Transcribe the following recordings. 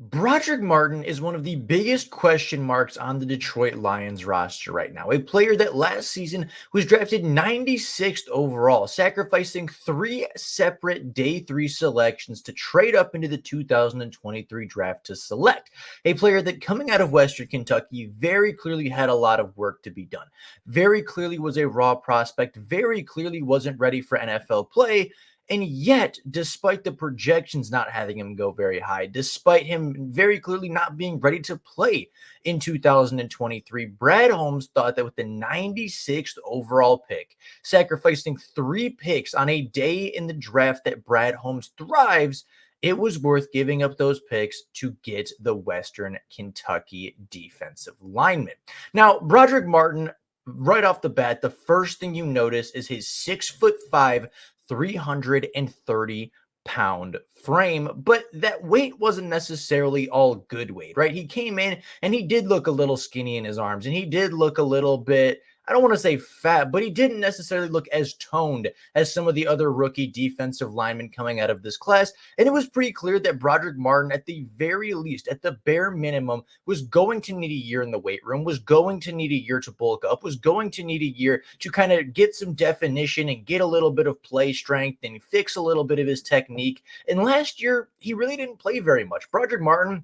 Brodric Martin is one of the biggest question marks on the Detroit Lions roster right now. A player that last season was drafted 96th overall, sacrificing three separate day three selections to trade up into the 2023 draft to select. A player that, coming out of Western Kentucky, very clearly had a lot of work to be done. Very clearly was a raw prospect, very clearly wasn't ready for NFL play. And yet, despite the projections not having him go very high, despite him very clearly not being ready to play in 2023, Brad Holmes thought that with the 96th overall pick, sacrificing three picks on a day in the draft that Brad Holmes thrives, it was worth giving up those picks to get the Western Kentucky defensive lineman. Now, Brodric Martin, right off the bat, the first thing you notice is his 6'5", 330-pound frame, but that weight wasn't necessarily all good weight, right? He came in and he did look a little skinny in his arms, and he did look a little bit, I don't want to say fat, but he didn't necessarily look as toned as some of the other rookie defensive linemen coming out of this class. And it was pretty clear that Brodric Martin, at the very least, at the bare minimum, was going to need a year in the weight room, was going to need a year to bulk up, was going to need a year to kind of get some definition and get a little bit of play strength and fix a little bit of his technique. And last year, he really didn't play very much. Brodric Martin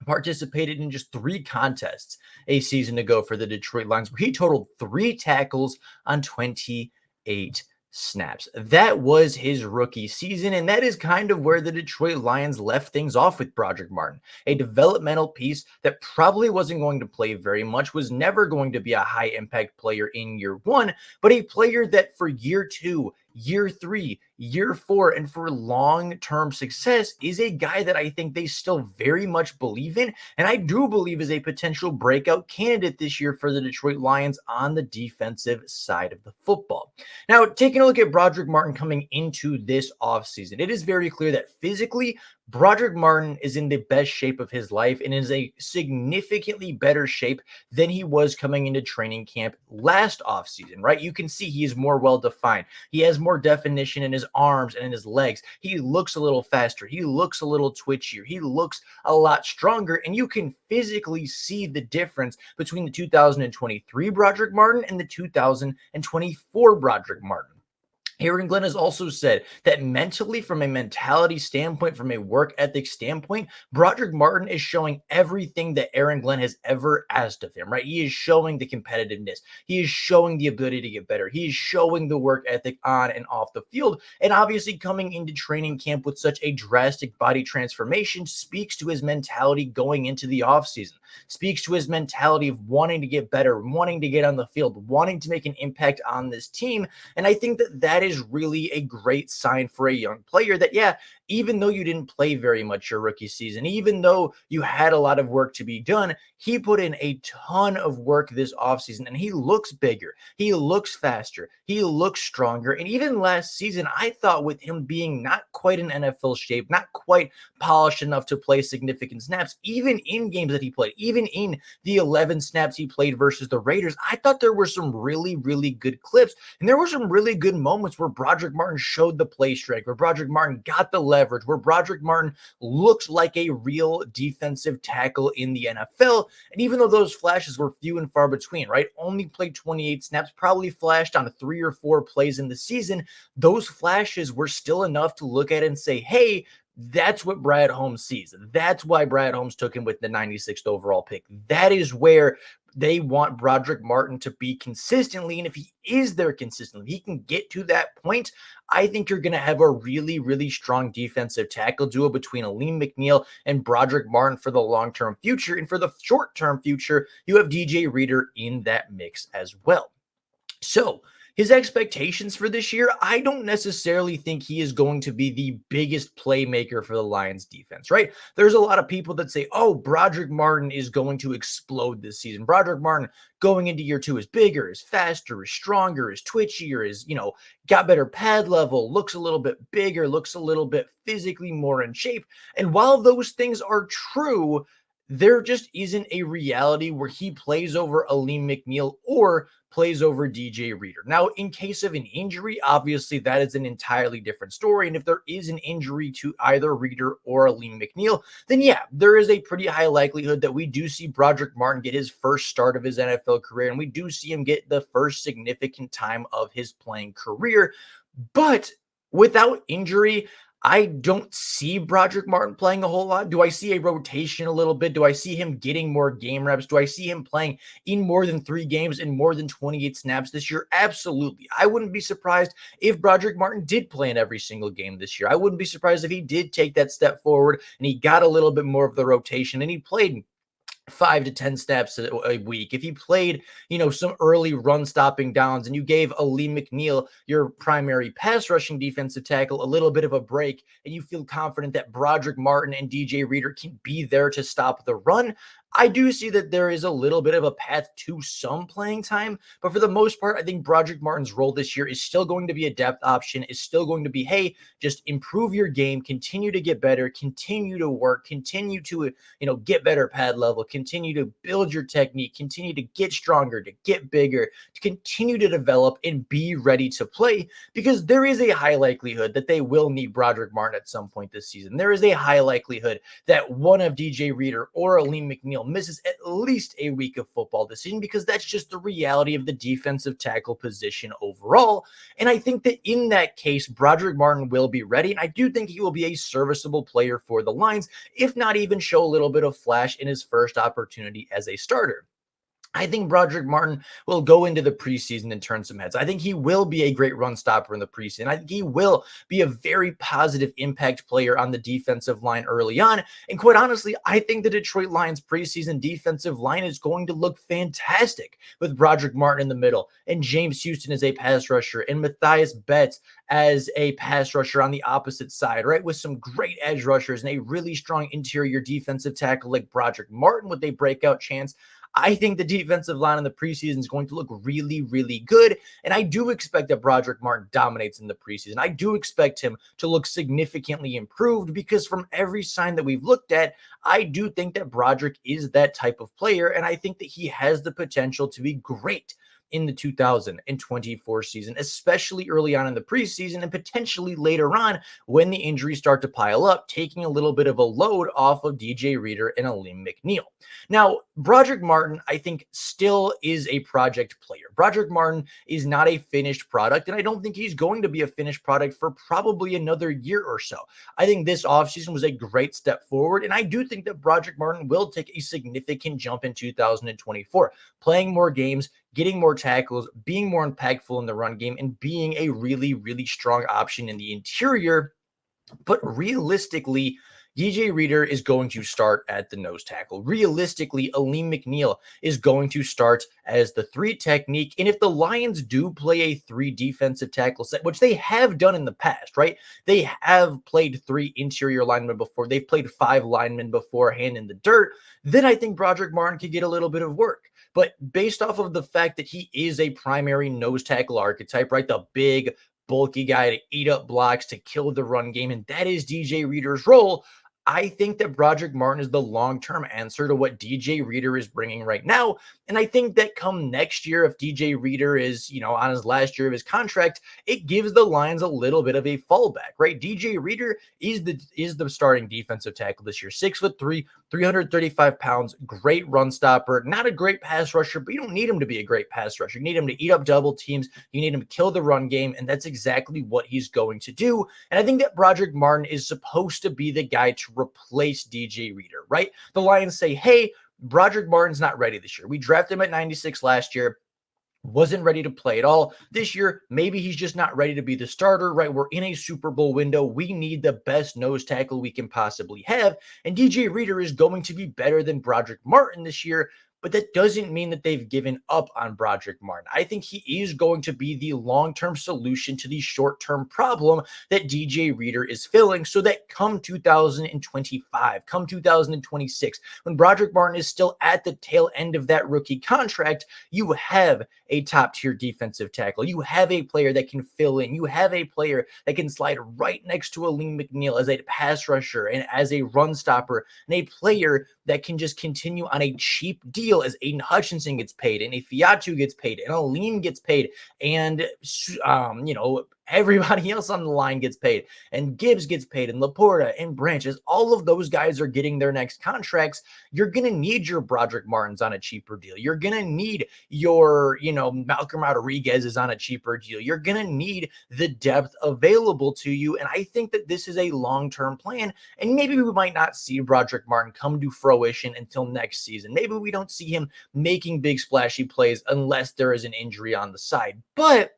participated in just three contests a season ago for the Detroit Lions, where he totaled 3 tackles on 28 snaps. That was his rookie season, and that is kind of where the Detroit Lions left things off with Brodric Martin. A developmental piece that probably wasn't going to play very much, was never going to be a high impact player in year one, but a player that for year two, year three, year four, and for long-term success is a guy that I think they still very much believe in, and I do believe is a potential breakout candidate this year for the Detroit Lions on the defensive side of the football. Now, taking a look at Brodric Martin coming into this offseason, it is very clear that physically, Brodric Martin is in the best shape of his life and is a significantly better shape than he was coming into training camp last offseason, right? You can see he is more well-defined. He has more definition in his arms and in his legs. He looks a little faster. He looks a little twitchier. He looks a lot stronger, and you can physically see the difference between the 2023 Brodric Martin and the 2024 Brodric Martin. Aaron Glenn has also said that mentally, from a mentality standpoint, from a work ethic standpoint, Brodric Martin is showing everything that Aaron Glenn has ever asked of him, right? He is showing the competitiveness. He is showing the ability to get better. He is showing the work ethic on and off the field. And obviously, coming into training camp with such a drastic body transformation speaks to his mentality going into the offseason, speaks to his mentality of wanting to get better, wanting to get on the field, wanting to make an impact on this team. And I think that is really a great sign for a young player that, yeah, even though you didn't play very much your rookie season, even though you had a lot of work to be done, he put in a ton of work this offseason, and he looks bigger. He looks faster. He looks stronger. And even last season, I thought with him being not quite in NFL shape, not quite polished enough to play significant snaps, even in games that he played, even in the 11 snaps he played versus the Raiders, I thought there were some really, really good clips. And there were some really good moments where Brodric Martin showed the play strength, where Brodric Martin got the leverage, where Brodric Martin looked like a real defensive tackle in the NFL. And even though those flashes were few and far between, right? Only played 28 snaps, probably flashed on 3 or 4 plays in the season. Those flashes were still enough to look at and say, hey, that's what Brad Holmes sees. That's why Brad Holmes took him with the 96th overall pick. That is where they want Brodric Martin to be consistently. And if he is there consistently, he can get to that point, I think you're going to have a really, really strong defensive tackle duo between Aleem McNeil and Brodric Martin for the long-term future. And for the short-term future, you have DJ Reader in that mix as well. So his expectations for this year, I don't necessarily think he is going to be the biggest playmaker for the Lions defense, right? There's a lot of people that say, oh, Brodric Martin is going to explode this season. Brodric Martin going into year 2 is bigger, is faster, is stronger, is twitchier, is, got better pad level, looks a little bit bigger, looks a little bit physically more in shape. And while those things are true, there just isn't a reality where he plays over Aleem McNeil or plays over DJ Reader. Now, in case of an injury, obviously that is an entirely different story. And if there is an injury to either Reader or Aleem McNeil, then yeah, there is a pretty high likelihood that we do see Brodric Martin get his first start of his NFL career, and we do see him get the first significant time of his playing career. But without injury, I don't see Brodric Martin playing a whole lot. Do I see a rotation a little bit? Do I see him getting more game reps? Do I see him playing in more than 3 games and more than 28 snaps this year? Absolutely. I wouldn't be surprised if Brodric Martin did play in every single game this year. I wouldn't be surprised if he did take that step forward and he got a little bit more of the rotation and he played 5 to 10 snaps a week. If he played, some early run stopping downs and you gave Aleem McNeil, your primary pass rushing defensive tackle, a little bit of a break, and you feel confident that Brodric Martin and DJ Reader can be there to stop the run, I do see that there is a little bit of a path to some playing time, but for the most part, I think Brodric Martin's role this year is still going to be a depth option, is still going to be, hey, just improve your game, continue to get better, continue to work, continue to, get better pad level, continue to build your technique, continue to get stronger, to get bigger, to continue to develop and be ready to play, because there is a high likelihood that they will need Brodric Martin at some point this season. There is a high likelihood that one of DJ Reader or Aleem McNeil misses at least a week of football this season, because that's just the reality of the defensive tackle position overall. And I think that in that case, Brodric Martin will be ready. And I do think he will be a serviceable player for the Lions, if not even show a little bit of flash in his first opportunity as a starter. I think Brodric Martin will go into the preseason and turn some heads. I think he will be a great run stopper in the preseason. I think he will be a very positive impact player on the defensive line early on. And quite honestly, I think the Detroit Lions preseason defensive line is going to look fantastic with Brodric Martin in the middle and James Houston as a pass rusher and Matthias Betts as a pass rusher on the opposite side, right? With some great edge rushers and a really strong interior defensive tackle like Brodric Martin with a breakout chance. I think the defensive line in the preseason is going to look really, really good. And I do expect that Brodric Martin dominates in the preseason. I do expect him to look significantly improved, because from every sign that we've looked at, I do think that Brodric is that type of player. And I think that he has the potential to be great in the 2024 season, especially early on in the preseason and potentially later on when the injuries start to pile up, taking a little bit of a load off of DJ Reader and Aleem McNeil. Now, Brodric Martin, I think, still is a project player. Brodric Martin is not a finished product, and I don't think he's going to be a finished product for probably another year or so. I think this offseason was a great step forward, and I do think that Brodric Martin will take a significant jump in 2024, playing more games, getting more tackles, being more impactful in the run game, and being a really, really strong option in the interior. But realistically, DJ Reader is going to start at the nose tackle. Realistically, Aleem McNeil is going to start as the 3 technique. And if the Lions do play a 3 defensive tackle set, which they have done in the past, right? They have played 3 interior linemen before. They've played 5 linemen beforehand in the dirt. Then I think Brodric Martin could get a little bit of work. But based off of the fact that he is a primary nose tackle archetype, right? The big, bulky guy to eat up blocks, to kill the run game, and that is DJ Reader's role. I think that Brodric Martin is the long-term answer to what DJ Reader is bringing right now. And I think that come next year, if DJ Reader is, on his last year of his contract, it gives the Lions a little bit of a fallback, right? DJ Reader is the starting defensive tackle this year. 6'3", 335 pounds, great run stopper, not a great pass rusher, but you don't need him to be a great pass rusher. You need him to eat up double teams. You need him to kill the run game, and that's exactly what he's going to do. And I think that Brodric Martin is supposed to be the guy to replace DJ Reader, right? The Lions say, hey, Brodric Martin's not ready this year. We drafted him at 96 last year. Wasn't ready to play at all. This year, maybe he's just not ready to be the starter, right? We're in a Super Bowl window. We need the best nose tackle we can possibly have. And DJ Reader is going to be better than Brodric Martin this year. but that doesn't mean that they've given up on Brodric Martin. I think he is going to be the long-term solution to the short-term problem that DJ Reader is filling, so that come 2025, come 2026, when Brodric Martin is still at the tail end of that rookie contract, you have a top-tier defensive tackle. You have a player that can fill in. You have a player that can slide right next to Aleem McNeil as a pass rusher and as a run stopper, and a player that can just continue on a cheap deal as Aiden Hutchinson gets paid, and Ifeatu gets paid, and Aleem gets paid, and everybody else on the line gets paid, and Gibbs gets paid, and Laporta and Branches. All of those guys are getting their next contracts. You're going to need your Brodric Martins on a cheaper deal. You're going to need your, Malcolm Rodriguez is on a cheaper deal. You're going to need the depth available to you. And I think that this is a long-term plan. And maybe we might not see Brodric Martin come to fruition until next season. Maybe we don't see him making big splashy plays unless there is an injury on the side. But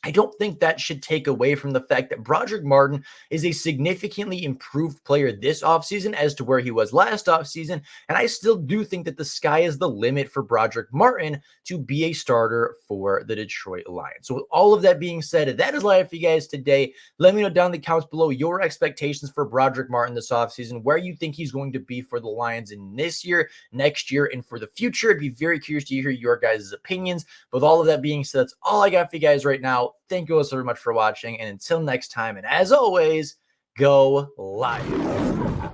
I don't think that should take away from the fact that Brodric Martin is a significantly improved player this offseason as to where he was last offseason. And I still do think that the sky is the limit for Brodric Martin to be a starter for the Detroit Lions. So with all of that being said, that is live for you guys today. Let me know down in the comments below your expectations for Brodric Martin this offseason, where you think he's going to be for the Lions in this year, next year, and for the future. I'd be very curious to hear your guys' opinions. But with all of that being said, that's all I got for you guys right now. Thank you all so much for watching, and until next time, and as always, go Lions.